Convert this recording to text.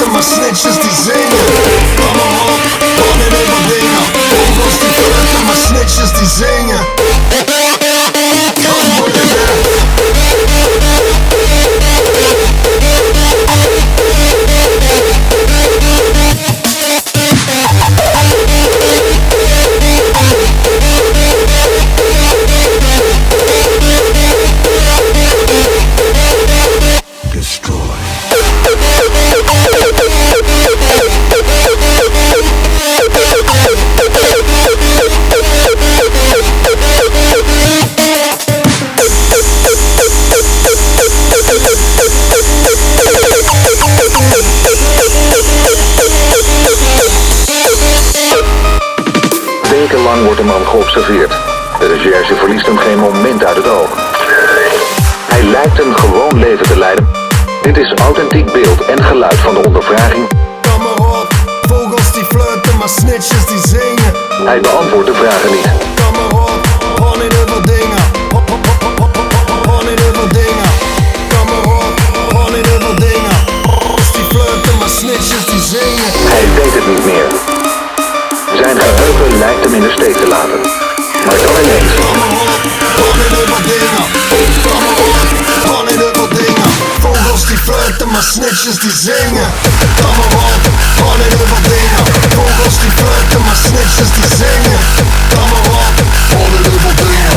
flirten, maar snitches die zingen. Kom maar op, wanneer er wat dingen. Vogels die flirten, maar snitches die zingen. Kom voor de weg. Wekenlang wordt de man geobserveerd. De recherche verliest hem geen moment uit het oog. Hij lijkt een gewoon leven te leiden. Dit is authentiek beeld en geluid van de ondervraging. Kom maar op, vogels die flirten, maar snitches die zingen. Hij beantwoordt de vragen niet. Kom maar op, wanneer er wat dingen. Wanneer er wat dingen. Kom maar op, wanneer er wat dingen. Vogels die flirten, maar snitches die zingen. Hij weet het niet meer. Zijn geheugen lijkt hem in de steek te laten. Maar dan ineens. Kom maar op, wanneer er wat dingen. Kom maar op, wanneer er wat dingen. Vogels die flirten, maar snitches die zingen. Kom maar op, wanneer er wat dingen. Vogels die flirten, maar snitches die zingen. Kom maar op, wanneer er wat dingen.